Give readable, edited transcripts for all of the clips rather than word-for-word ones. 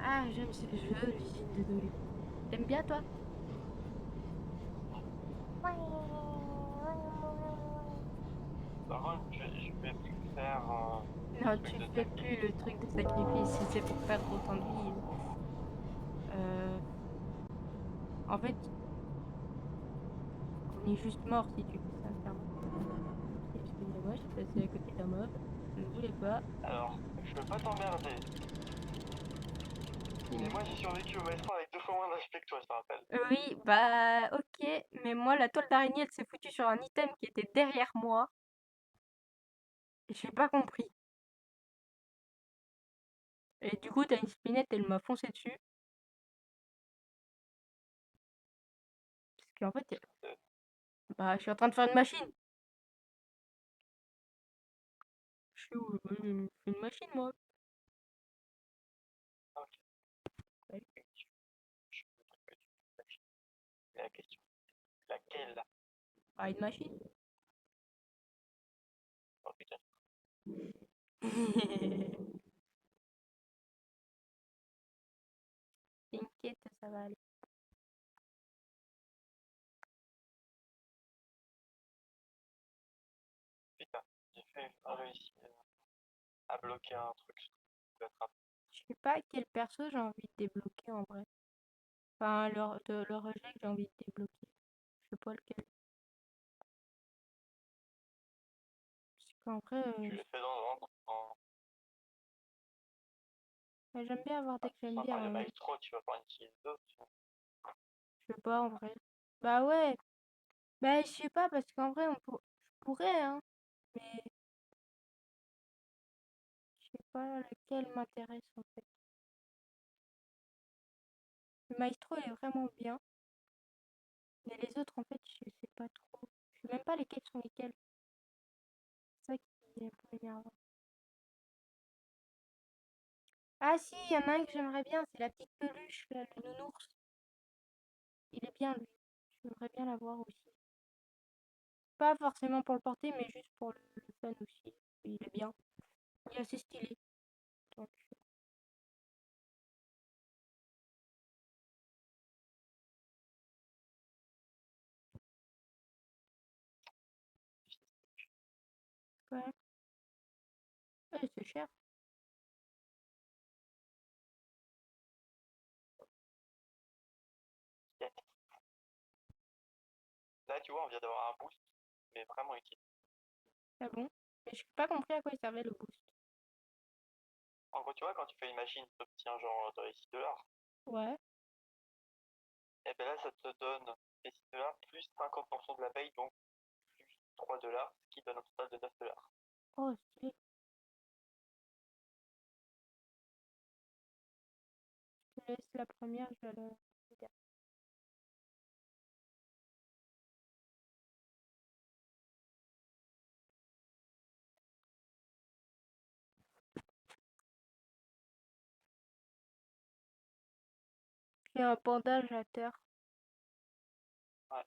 Ah, j'aime ce jeu, l'usine de Dolly. T'aimes bien, toi? Par contre, je vais plus faire Non, truc tu de fais plus sacrifice. le truc de sacrifice si c'est pour perdre autant de vie. Euh, En fait, on est juste mort si tu fais ça, clairement. Excusez-moi, j'ai passé à côté d'un mob. Je ne voulais pas. Alors, je veux pas t'emmerder, mais Dis-moi. moi j'ai survécu au maestro avec 2 fois moins d'HP que toi, je te rappelle. Oui, bah, ok. Mais moi, la toile d'araignée, elle s'est foutue sur un item qui était derrière moi. Et j'ai pas compris. Et du coup, t'as une spinette, elle m'a foncé dessus. Parce qu'en fait, Euh, bah, je suis en train de faire une machine. Je suis où? Je fais une machine, moi. ok, Ouais. je veux que tu saches. Mais la question, laquelle là? Ah, une machine? Oh putain, T'inquiète, ça va aller. putain, j'ai fait réussi à bloquer un truc. Je l'attrape. Je sais pas quel perso j'ai envie de débloquer en vrai. Enfin, le rejet que j'ai envie de débloquer. Je sais pas lequel. Parce qu'en vrai, Tu le fais dans l'ordre. j'aime bien avoir des que j'aime Sans bien. parler de maestro, tu vas pas en utiliser d'autres. Je sais pas en vrai. Bah ouais. Bah je sais pas parce qu'en vrai, je pourrais, hein. Mais je sais pas lequel m'intéresse en fait. Le maestro il est vraiment bien. Mais les autres en fait, je sais pas trop. Je sais même pas lesquels sont lesquels. C'est ça qui est un peu énervant. Ah si, il y en a un que j'aimerais bien, c'est la petite peluche, là, le nounours. Il est bien lui. J'aimerais bien l'avoir aussi. Pas forcément pour le porter, mais juste pour le fun aussi. Il est bien. Il est assez stylé. Donc, ouais. Ouais, c'est cher. Là, tu vois, on vient d'avoir un boost, mais vraiment utile. Ah bon? Mais je n'ai pas compris à quoi il servait le boost. En gros, tu vois, quand tu fais une machine qui obtient genre dans les 6 $, Ouais. et ben là, ça te donne les 6 $ plus 50% de la paye, donc plus 3 $, ce qui donne un total de 9 $. Oh, stylé. Je te laisse la première, je vais la regarder. J'ai un bandage à terre. Ouais,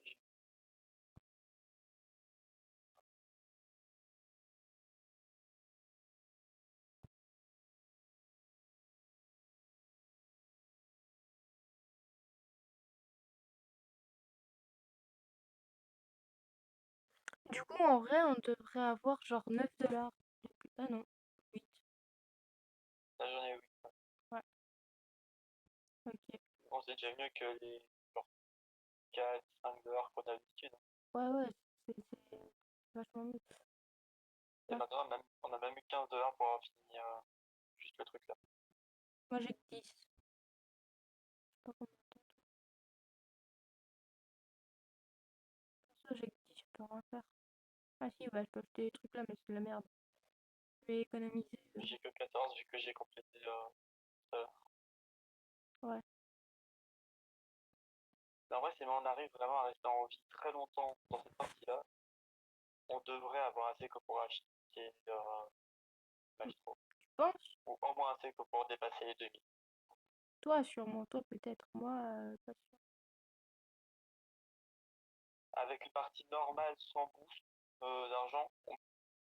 Du coup, en vrai, on devrait avoir genre 9 $. Ah non, 8. là j'en ai 8. Ouais, ok. Bon, c'est déjà mieux que les genre 4-5 $ qu'on a l'habitude. Ouais, ouais, c'est vachement mieux. Et Là, maintenant, on a même eu 15 $ pour avoir fini juste le truc là. moi j'ai que 10. Je sais pas combien de temps. Ça, j'ai que 10, je peux rien faire. Ah si, bah je peux acheter des trucs là, mais c'est de la merde. Je vais économiser. J'ai que 14 vu que j'ai complété tout à l'heure. Ouais. Mais en vrai, si on arrive vraiment à rester en vie très longtemps dans cette partie-là, on devrait avoir assez que pour acheter Maestro. Tu penses? Ou au moins assez que pour dépasser les 2000. Toi, sûrement. Toi, peut-être. Moi, pas sûr. Avec une partie normale sans boost d'argent,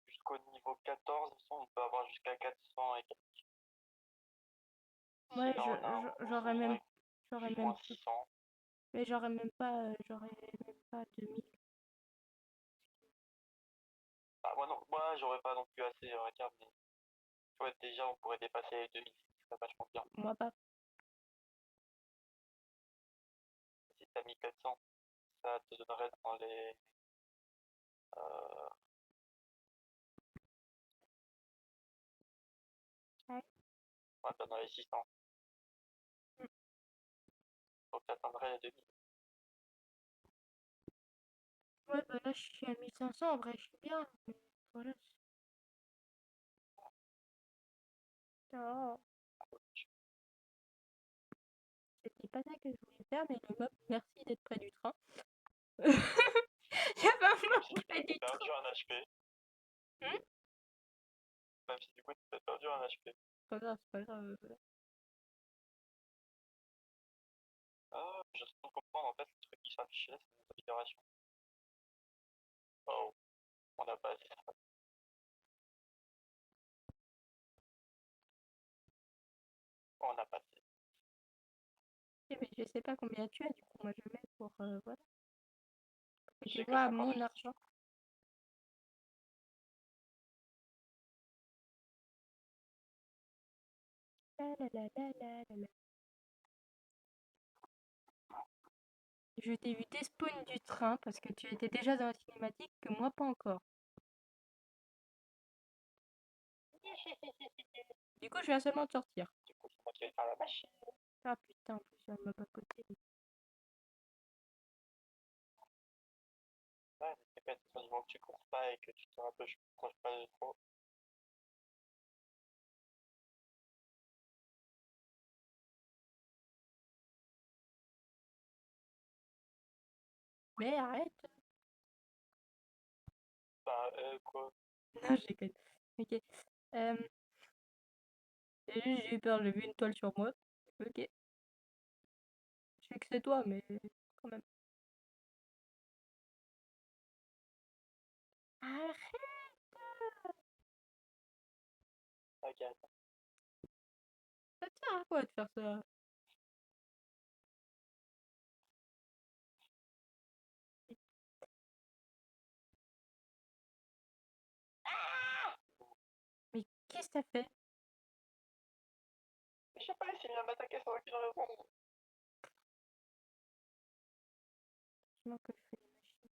jusqu'au niveau 14, on peut avoir jusqu'à 400 et quelques. Ouais, là, on a un j'aurais même, j'aurais plus même, moins 600. mais j'aurais même pas 2000. Ah, moi, non, moi, j'aurais pas non plus assez, regarde, mais tu vois, déjà, on pourrait dépasser les 2000, ce serait vachement bien. Moi pas. Si t'as mis 400, ça te donnerait dans les. Euh, Ouais. ouais, dans les 600. Donc, t'atteindrais les 2000. Ouais, bah là, je suis à 1500, en vrai, je suis bien. Mais voilà. Oh, c'était pas ça que je voulais faire, mais le meuble, merci d'être près du train. Il y avait un Même si meuble du près coup, t'as du train. perdu un HP. Hmm. Même si du coup, t'as perdu un HP. C'est pas grave, c'est pas grave. Ah, je viens de comprendre, en fait, le truc qui s'affiche là, c'est une amélioration. Oh, on a pas assez. On a pas assez. Ok, mais je sais pas combien tu as, du coup, moi je mets pour. Voilà. Que tu J'ai que vois 58. mon argent. La la la la la la la. Je t'ai vu despawn du train parce que tu étais déjà dans la cinématique que moi pas encore. Du coup, je viens seulement de sortir. Du coup, c'est moi qui vais faire la machine. Ah putain, en plus, il y a un mob à côté. Ouais, mais t'inquiète, du moment que tu cours pas et que tu te rapproches pas de trop. Mais arrête! Bah, quoi? Non, j'ai déconne. Ok. Euh, j'ai eu peur, j'ai vu une toile sur moi. Ok. Je sais que c'est toi, mais quand même. Arrête! Regarde. Ça te sert à quoi de faire ça? Mais qu'est-ce que t'as fait? Je sais pas, il s'est mis à m'attaquer sans aucune raison. Heureusement que je fais des machines.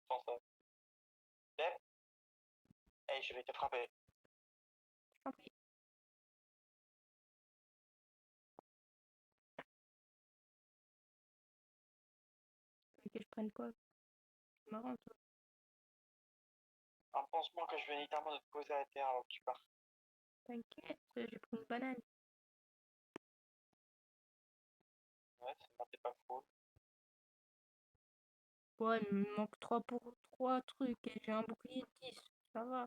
Sans ça. Eh, hey, je vais te frapper. Je t'en prie. Mais que je prenne quoi? C'est marrant, toi. Un pansement que je vais littéralement te poser à terre avant que tu partes. T'inquiète, j'ai pris une banane. Ouais, c'est pas cool. Ouais, il me manque 3 pour 3 trucs et j'ai un bouclier de 10. Ça va.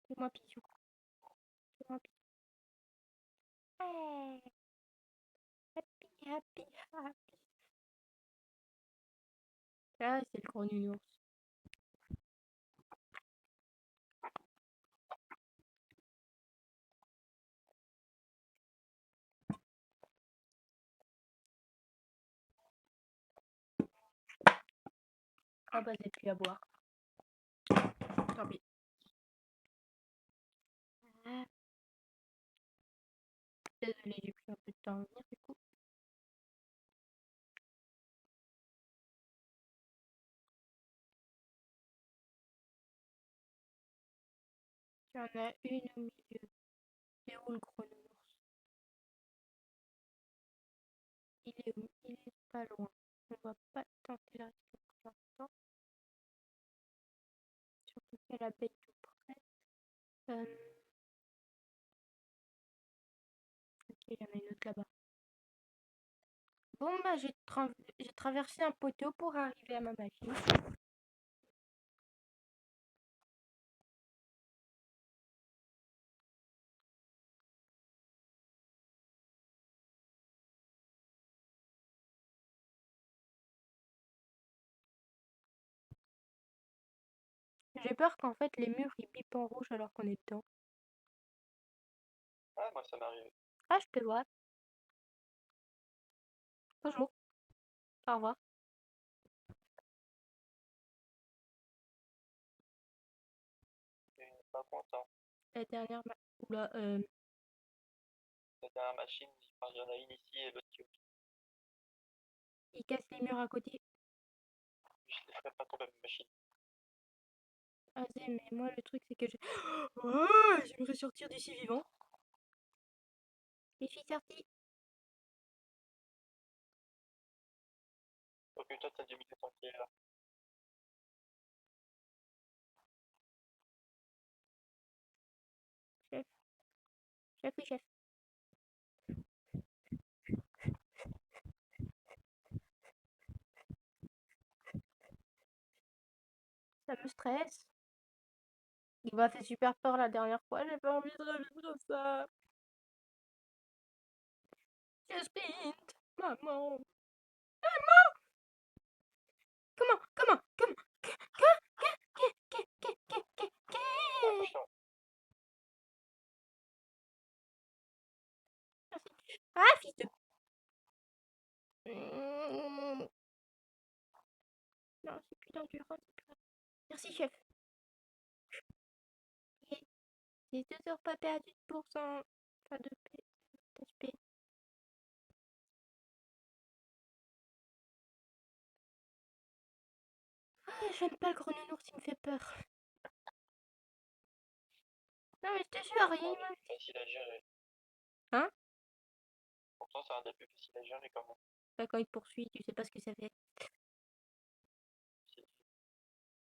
Fais-moi bisou. Fais-moi bisou. Hey, happy, happy, happy. Ah, c'est le gros nounours. Ah bah, c'est plus à boire. Tant pis. Ah, désolée, j'ai pris un peu de temps à venir, du coup. Il y en a une au milieu. C'est où le gros nounours? Il est où? Il est pas loin. On va pas tenter la risque pour l'instant. Surtout qu'elle a bête tout près. Ok, il y en a une autre là-bas. Bon, bah, j'ai traversé un poteau pour arriver à ma machine. J'ai peur qu'en fait les murs ils bipent en rouge alors qu'on est dedans. Ah, moi, ça m'est arrivé. Ah, je te vois. Bonjour. Au revoir. Et pas content. La dernière Oula, La dernière machine, enfin, il y en a une ici et l'autre qui il casse les murs à côté. je les ferai pas tomber ma machine. Ah, mais moi le truc c'est que je... Oh, j'aimerais sortir d'ici vivant. Je suis sortie. Occupe-toi de ta demi de pompier là. Chef. Chef, oui, chef. Ça me stresse. Il m'a fait super peur la dernière fois, j'ai pas envie de revivre ça. Je sprint, maman. Comment? Accroche-toi. Ah, fils de... Non, c'est plus d'endurance. Merci, chef. J'ai toujours pas perdu de pourcent. Pas de d'HP. Ah, j'aime pas le gros nounours, il me fait peur. Non, mais je te jure, rien C'est m'a fait. facile à gérer. Hein? Pourtant, c'est un des plus faciles à gérer quand même. Bah, quand il te poursuit, tu sais pas ce que ça fait.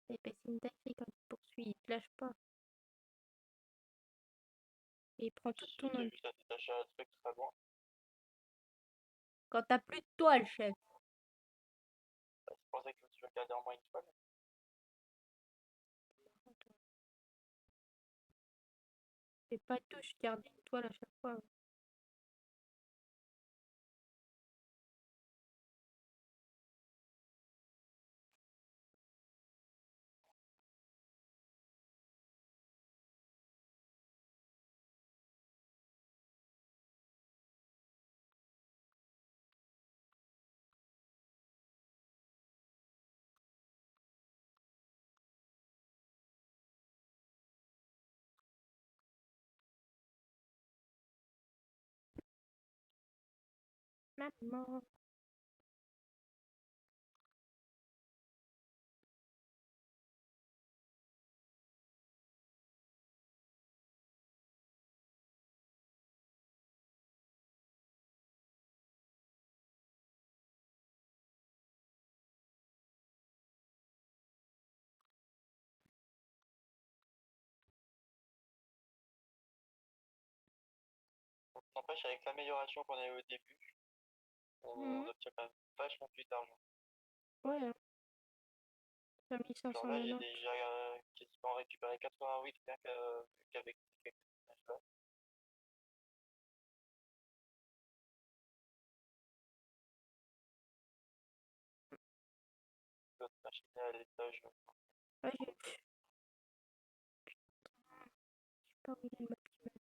C'est une dinguerie quand il te poursuit, il te lâche pas. Et il prend tout ton J'ai nom. vu ça détacher un truc très loin. Quand t'as plus de toile, chef. C'est pour ça que je veux garder en moins une toile. C'est pas tout, je garde une toile à chaque fois. Maman. N'empêche, avec l'amélioration qu'on a eu au début, on obtient quand même vachement plus d'argent. Ouais, hein. T'as mis Genre là, j'ai 590. déjà quasiment récupéré 88 rien qu'avec quelques personnages là. L'autre machine est à l'étage. Ouais, j'ai... Je sais pas où il est ma petite meuf.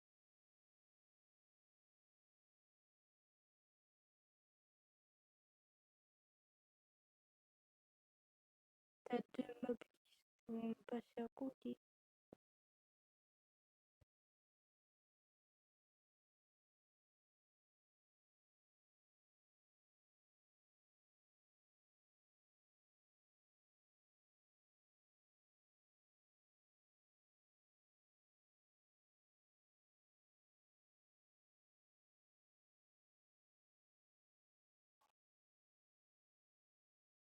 T'as deux mobs qui sont passés à côté.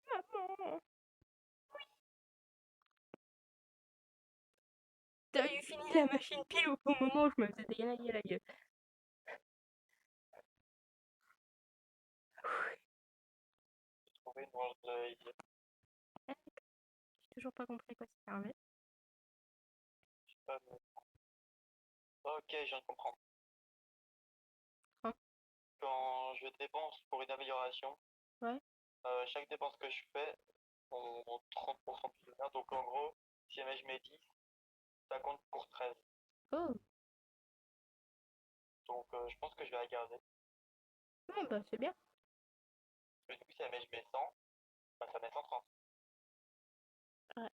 Maman. T'as eu fini la machine pile au bon moment où je me faisais dégainer la gueule. J'ai trouvé une branche de Easy. J'ai toujours pas compris à quoi ça servait. Je sais pas, mais... Ok, je viens de comprendre. Hein? Quand je dépense pour une amélioration, Ouais. chaque dépense que je fais, on 30% de souvenir. Donc en gros, Si jamais je mets 10, ça compte pour 13. Oh, Donc je pense que je vais la garder. ouais, bah c'est bien. Mais du coup, si jamais je mets 100, bah, ça met 130. Ouais.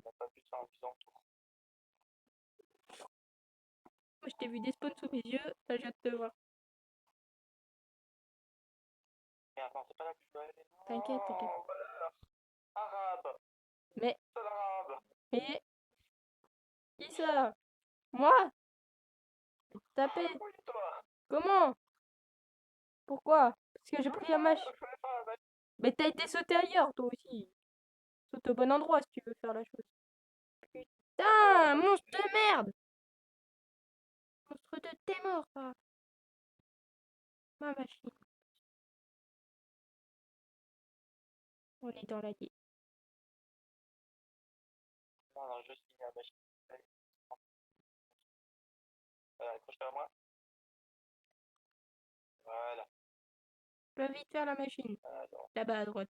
On n'a pas pu faire un bilan tour. Moi, je t'ai vu despawn sous mes yeux, là, je viens de te voir. Mais attends, c'est pas la plus belle. T'inquiète, t'inquiète. Oh, valeur arabe. Mais, Seul arabe. mais, qui ça? Moi? Taper? Oui, toi. Comment? Pourquoi? Parce que j'ai Je pris la mâche. fais pas la bête. Mais t'as été sauté ailleurs, toi aussi. Saute au bon endroit si tu veux faire la chose. Putain, monstre de merde! Monstre de t'es mort, ça. Ma machine. On est dans la guerre. Non, non, je suis la machine. Voilà, accroche-toi à moi. Voilà. Va vite faire la machine. Alors, Là-bas à droite.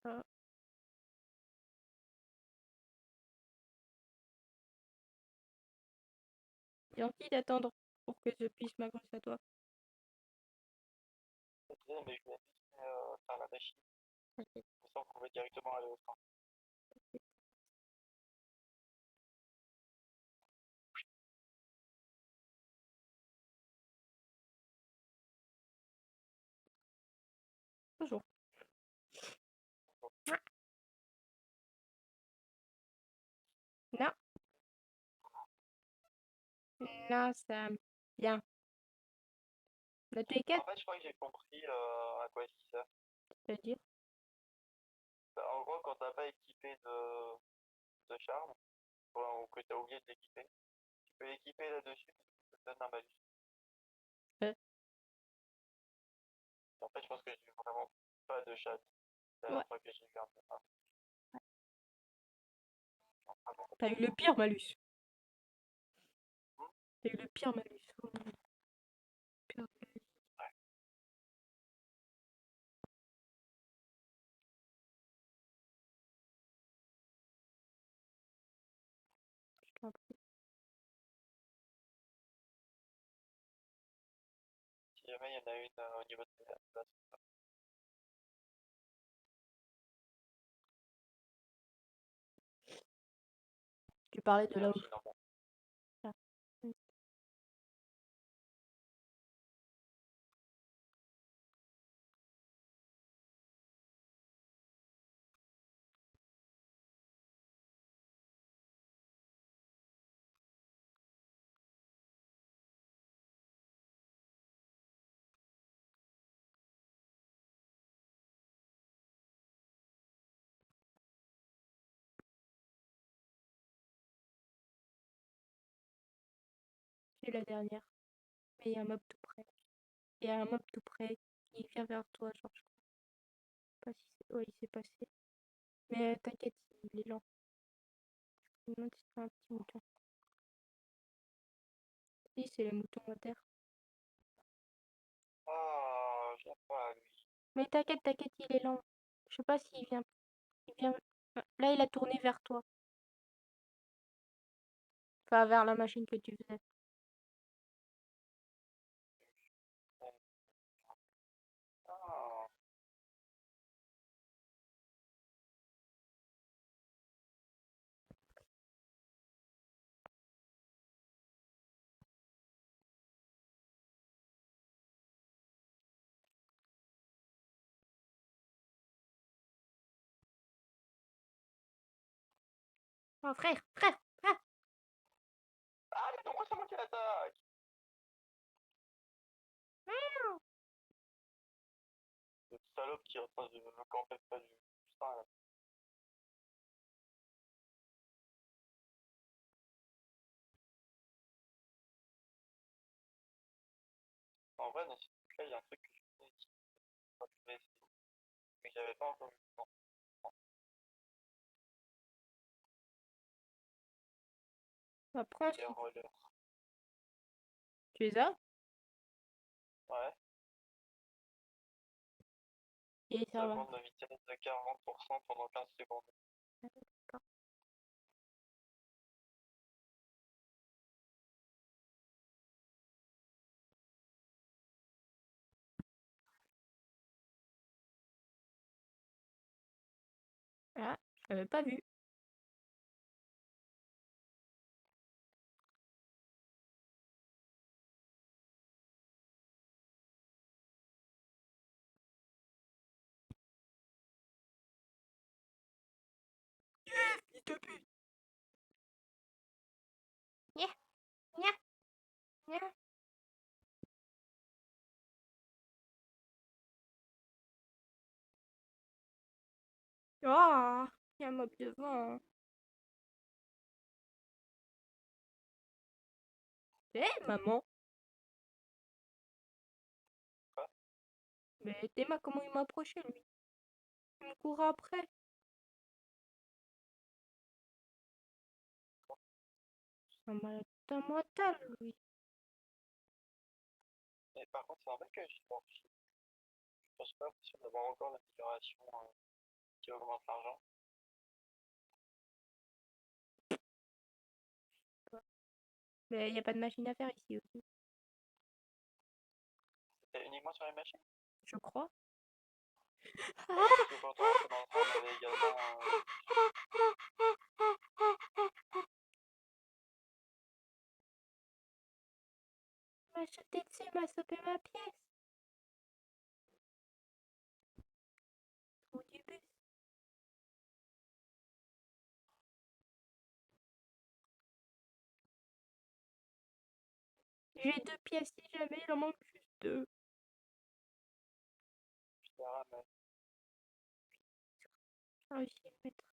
Ah. Gentil d'attendre pour que je puisse m'agrosser à toi. je disais, mais je voulais juste faire la machine. Comme ça, on pouvait directement aller au train. Bonjour. Non. Non, ça. Bien. La T4, En fait, je crois que j'ai compris à quoi il sert. c'est-à-dire. Bah, en gros, quand t'as pas équipé de charme, ou que t'as oublié de l'équiper, tu peux l'équiper là-dessus, ça te donne un malus. Ouais. En fait, je pense que j'ai vraiment pas de chat. C'est la Ouais. dernière fois que j'ai eu un. T'as eu le pire malus. T'as eu le pire malus. Oh, pire malus. Je t'en prie. Si jamais il y en a une au niveau de la place. Tu parlais de Il y a là où. aussi dans mon. Ah. Mm. C'est la dernière. Mais il y a un mob tout près. Il y a un mob tout près qui vient vers toi, genre, je sais pas si c'est. Ouais, il s'est passé. Mais t'inquiète, il est lent. Je me demande si c'est pas un petit mouton. Si, c'est les moutons à terre. Oh, je viens pas à lui. Mais t'inquiète, t'inquiète, il est lent. Je sais pas s'il vient. Il vient. Là, il a tourné vers toi. Enfin, vers la machine que tu faisais. Oh. Oh, frère, frère, frère. Ah, mais pourquoi c'est moi qui l'attaque? Le salope qui est en train de me camper près du sein, là. En vrai, dans ce truc-là, il y a un truc que je voulais essayer, mais que j'avais pas encore eu le temps. Après, C'est un roller. tu les as? Ouais, Et ça ça va. augmente la vitesse de 40% pendant 15 secondes. Ah, j'avais pas vu. Fils de pute. Nya, nya, nya. Oh, il y a un mob devant. Eh, maman. Quoi? Mais Théma, comment il m'a approché, lui? Il me court après. C'est un malade mental, lui. Et par contre, c'est un mec que je pense pas sûr d'avoir encore l'amélioration qui augmente l'argent. Mais il n'y a pas de machine à faire ici aussi. C'était uniquement sur les machines? Je crois. Parce que quand on rentrait dans le train, on avait également. M'a sauté dessus, m'a sauté ma pièce. Trou du bus. J'ai 2 pièces si jamais, il en manque juste 2. Je la ramène. J'ai réussi à le mettre.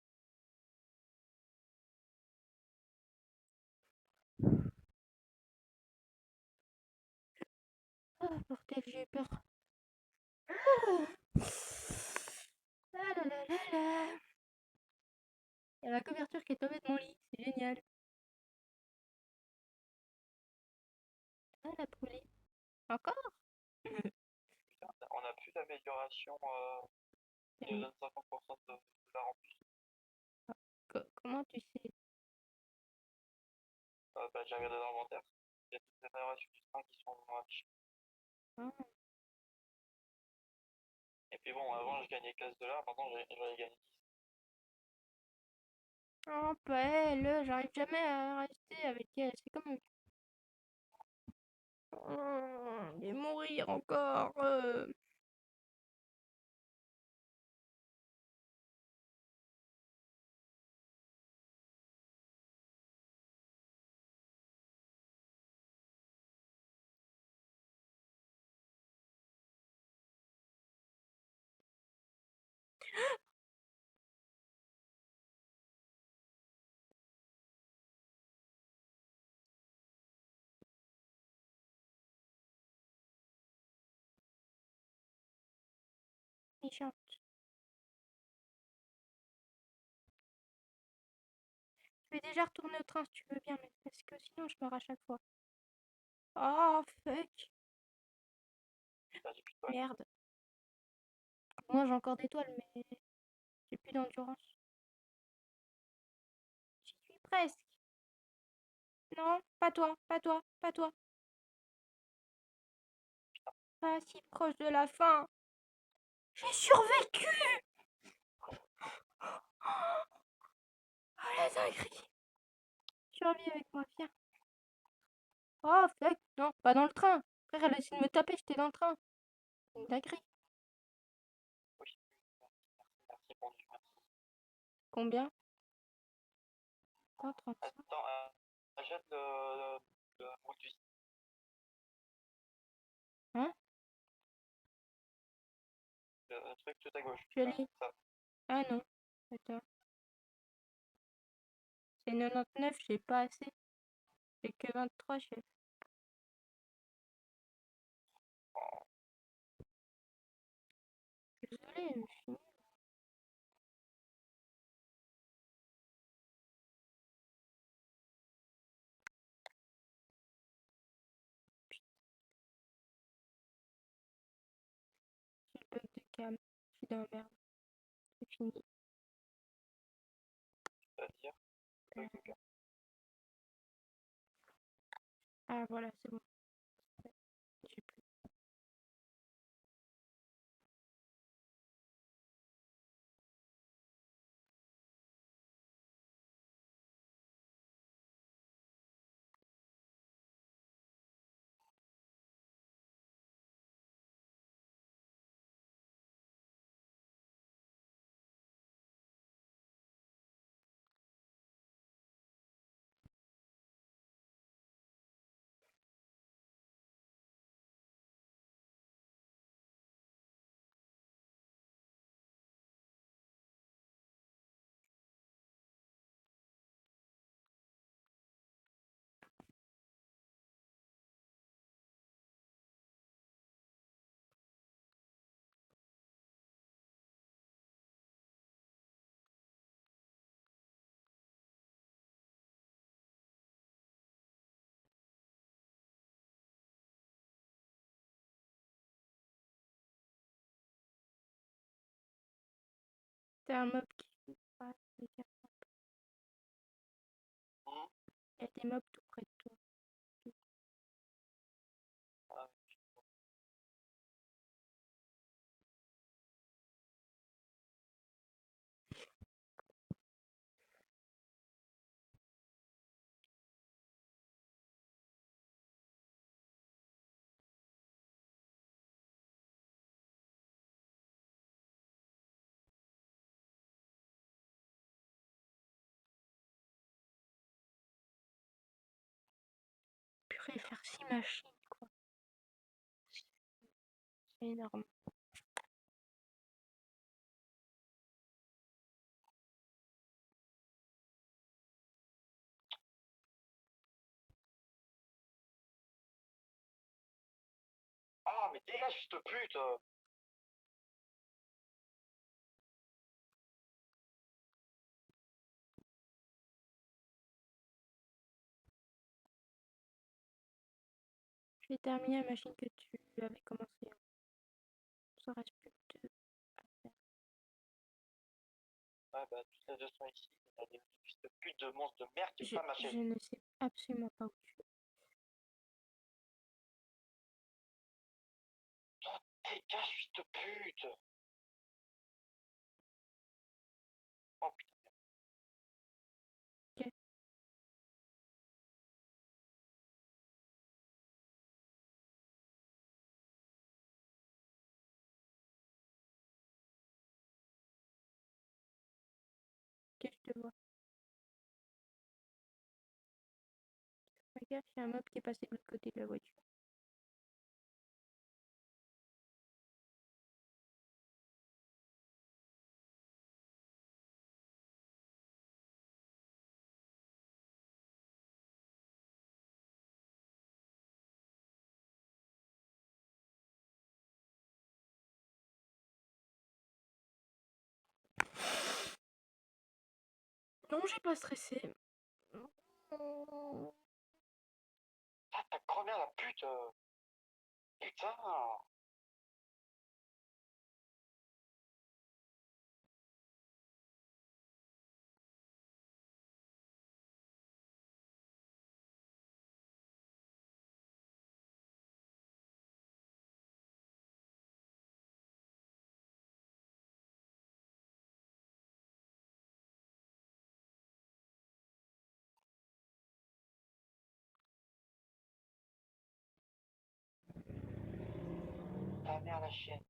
Ah, bordel, j'ai eu peur. Ah là là là là. Il y a la couverture qui est tombée de mon lit, c'est génial. Ah, la brûlée. Encore? On a plus d'amélioration qui nous donne 50% de la remplie. Comment tu sais? Bah, j'ai regardé dans l'inventaire. Il y a toutes les améliorations du train qui sont affichées. Ah, Et puis bon, avant je gagnais 15 $, maintenant j'aurais gagné 10. oh, pas elle, j'arrive jamais à rester avec elle, c'est comme... Oh, je vais mourir encore. Méchante. Je vais déjà retourner au train si tu veux bien, mais parce que sinon je meurs à chaque fois. Oh, fuck. J'ai plus de balles. Merde. Moi j'ai encore des toiles, mais j'ai plus d'endurance. J'y suis presque. Non, pas toi, pas toi, pas toi. Pas si proche de la fin. J'ai survécu. Oh la dinguerie. Survie avec moi, viens. Oh, fuck. Non, pas dans le train. Frère, elle a essayé de me taper, j'étais dans le train. Une dinguerie. Merci, merci, merci. Combien? Attends, 35. Attends, achète le moule du Hein? le truc tout à gauche. Je Là, l'ai. ça. Ah non. Attends. C'est 99, j'ai pas assez. J'ai que 23, chef. Désolé, je suis nulle. J'ai le bug de cam. Je suis dans la merde. C'est fini. C'est-à-dire, truc de cœur. Ah voilà, c'est bon. J'ai plus. T'as un mob qui joue pas. Fais gaffe. Il y a des mobs tout près de toi. Purée, faire 6 machines, quoi. C'est énorme. Ah, mais dégage, fils de pute! J'ai terminé la machine que tu avais commencé. Ça reste plus que 2 à faire. Ouais, bah, toutes les deux sont ici. Il y a des fils de pute de monstres de merde qui Je pas ma chaîne. ne sais absolument pas où tu es. Dégage, fils de pute! Oh putain. Ok. Ok, je te vois. Fais gaffe, il y a un mob qui est passé de l'autre côté de la voiture. Non, j'ai pas stressé. Ah, ta grand-mère, la pute! Putain! Ta mère, la chienne.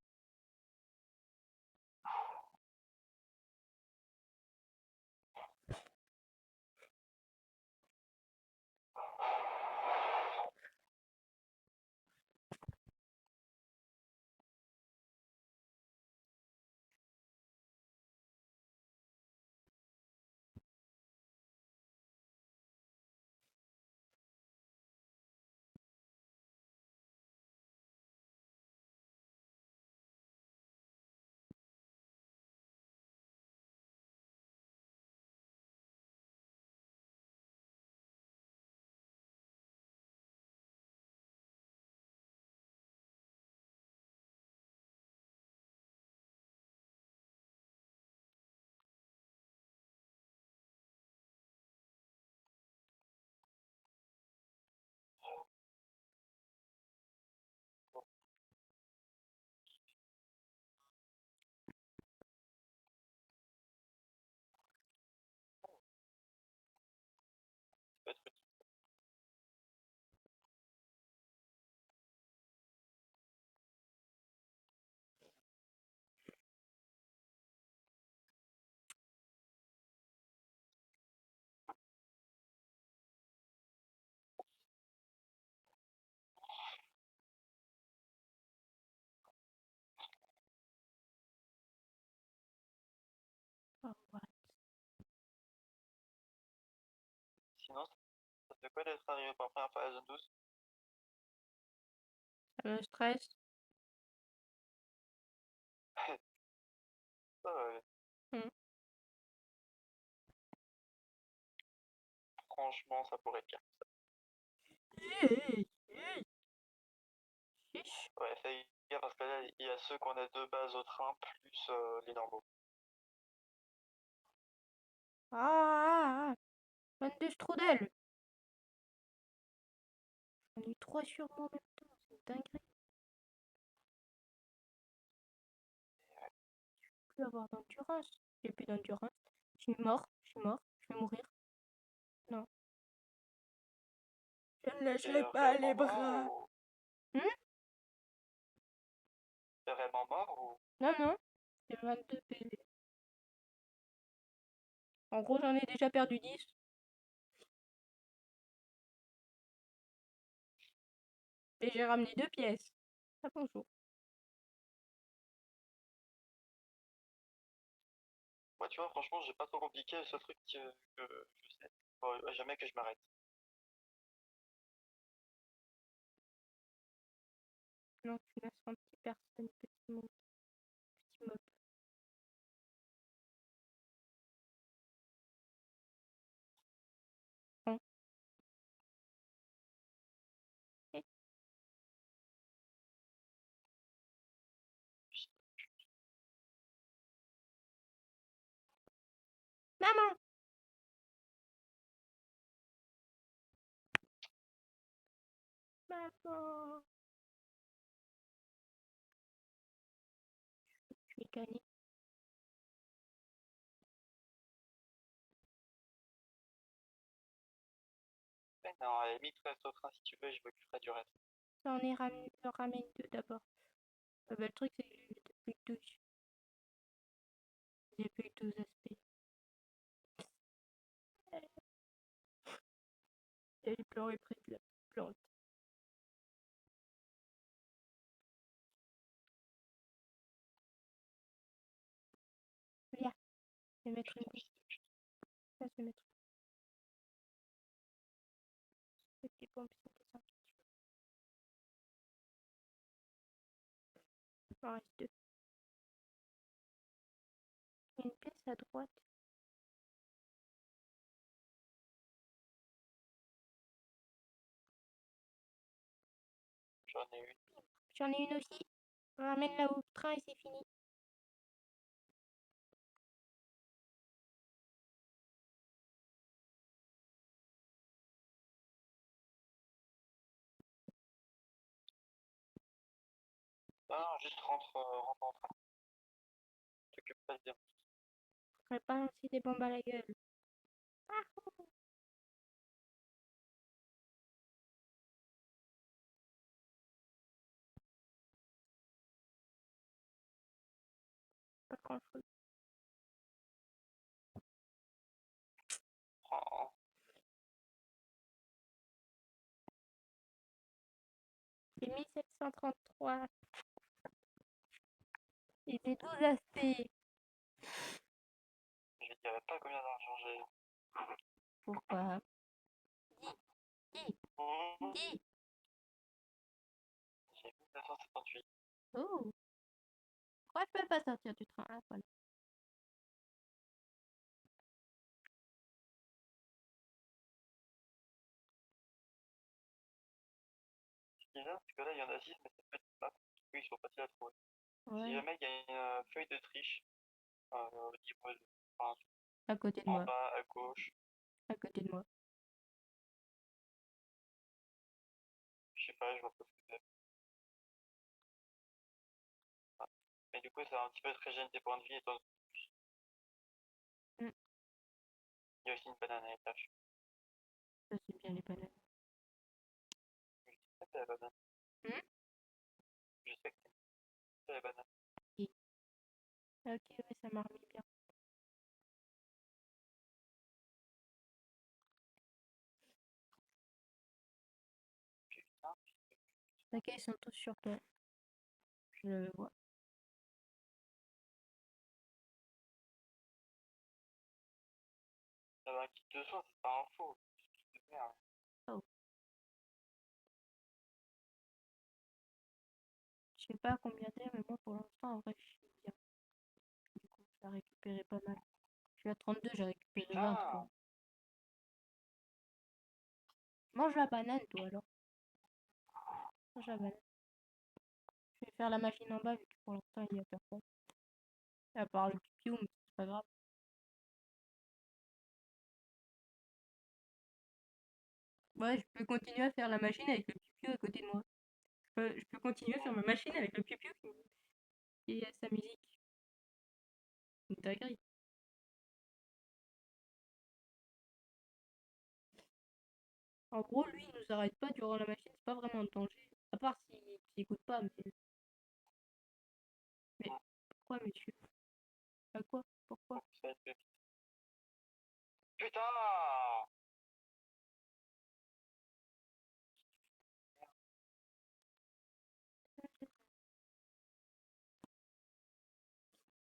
sinon, ça te fait quoi d'être arrivé pour la première fois à la zone 12? Ça me stresse. Ça va aller. Hmm. Franchement, ça pourrait être pire. Chiche. Ouais, fais gaffe parce que là, il y a ceux qu'on a deux bases au train plus les normaux. Ah, Van de Strudel. On est trois sur moi en même temps, c'est une dinguerie. Plus avoir d'endurance. J'ai plus d'endurance. Je suis mort, je vais mourir. Non. Je ne T'es lâcherai pas les réellement bras. mort ou... Hmm. T'es réellement mort ou... Non, non, c'est 22 PV. En gros, j'en ai déjà perdu 10. Et j'ai ramené 2 pièces. Ah bonjour. Moi, tu vois, franchement, j'ai pas trop compliqué. Le seul truc que je sais, faut jamais que je m'arrête. Non, tu laisses un petit personne, petit monde, petit mob. Bon. Eh. Maman! Maman! Je vais gagner. Mais non, à la limite, reste au train si tu veux, je m'occuperai du reste. J'en ramène 2 d'abord. Le truc, c'est que j'ai plus que 12. J'ai plus que 12 aspects. J'ai pleuré près de la plante. Viens, je vais mettre une bouche. Ça, je vais mettre une petite pompe si on peut ça. Il m'en reste 2. Il y a une pièce à droite. J'en ai une. J'en ai une aussi. Ramène-la au train et c'est fini. Non, non, juste rentre en train. T'occupe pas de dire. Je vais pas lancer des bombes à la gueule. Ah, pas grand chose. Prends. C'est 1733. Et j'ai 12 aspects. Je dirais pas combien d'argent j'ai. Pourquoi? Dis, Mmh. dis. J'ai 1978. Oh. Pourquoi je peux pas sortir du train? Ah, voilà. Ce qui est bien, c'est que là, il y en a 6, mais c'est petite map. Du coup, ils sont faciles à trouver. Si Ouais. jamais il y a une feuille de triche, au niveau enfin, À côté de en moi. bas à gauche, À côté de moi. je sais pas, je vois pas ce que c'est. Ah. Mais du coup, ça va un petit peu te régénérer tes points de vie et ton... Hmm. Il y a aussi une banane à l'étage. Ça, c'est bien les bananes. Je sais que c'est la banane. Hmm. Je sais que c'est la banane. Ok, ok, ouais, ça m'a remis bien. Putain, Ok, ils sont tous sur toi. Je le vois. il y avait un kit de soins, c'est pas un faux. Merde. Oh. Je sais pas combien t'es, mais moi pour l'instant, en vrai, je suis bien. Du coup, j'ai récupéré pas mal. Je suis à 32, j'ai récupéré 20, Putain. quoi. Mange la banane, toi, alors. Mange la banane. Je vais faire la machine en bas, vu que pour l'instant, il y a personne. À part le pipiou, mais c'est pas grave. Ouais, je peux continuer à faire la machine avec le pipiou à côté de moi. Je peux continuer à faire ma machine avec le pipiou qui est sa musique. Une dinguerie. En gros, lui, il nous arrête pas durant la machine, c'est pas vraiment un danger. À part s'il écoute pas, mais pourquoi, monsieur? À quoi? Pourquoi? Ça va être plus vite. Putain.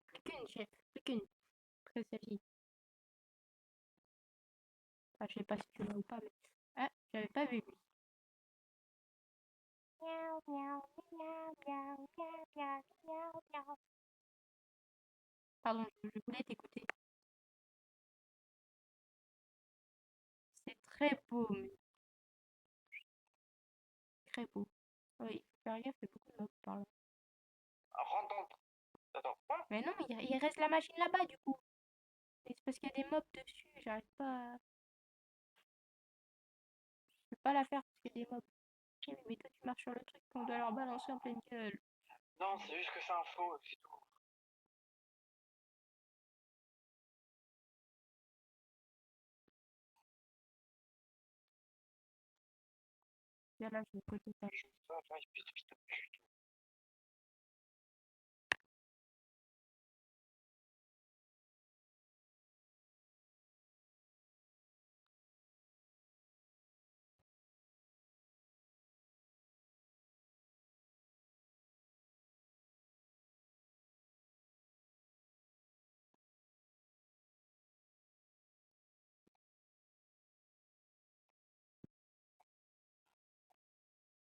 Plus qu'une, chef, plus qu'une. Très celle-ci. Enfin, je sais pas si tu l'as ou pas, mais. Ah, j'avais pas vu lui. Miaou, miaou, miaou, miaou, miaou, miaou, miaou, miaou. Pardon, je voulais t'écouter. C'est très beau, mais très beau. Oui, il faut faire gaffe, il y a beaucoup de mobs par là. Rentre dans le... Attends, quoi? Mais non, mais il reste la machine là-bas du coup. Et c'est parce qu'il y a des mobs dessus, j'arrive pas à... Je peux pas la faire parce qu'il y a des mobs. Ok, mais toi tu marches sur le truc qu'on doit leur balancer en pleine gueule. Non, c'est juste que c'est un faux, c'est tout. Viens là, je vais côté ça. Attends, espèce de fils de pute.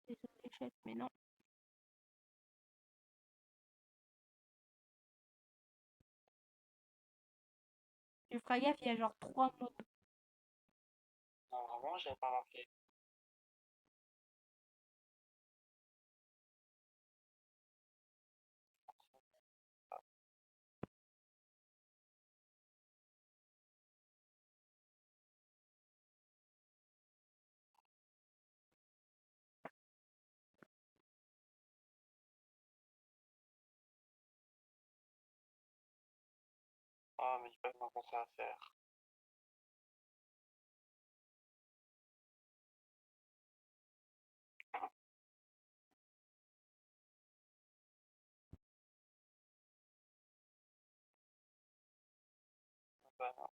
Désolé chef, mais non. Tu feras gaffe, il y a genre 3 mobs. Non, vraiment, j'avais pas remarqué. Ah, mais il pas vraiment penser à faire. Bah, non.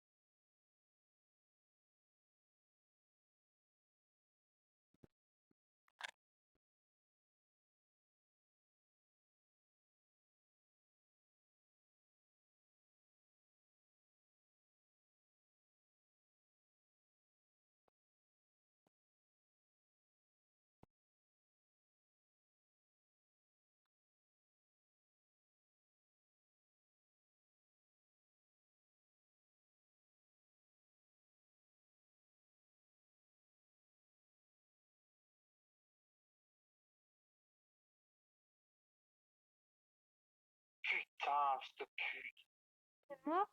Putain, fils de pute. C'est mort?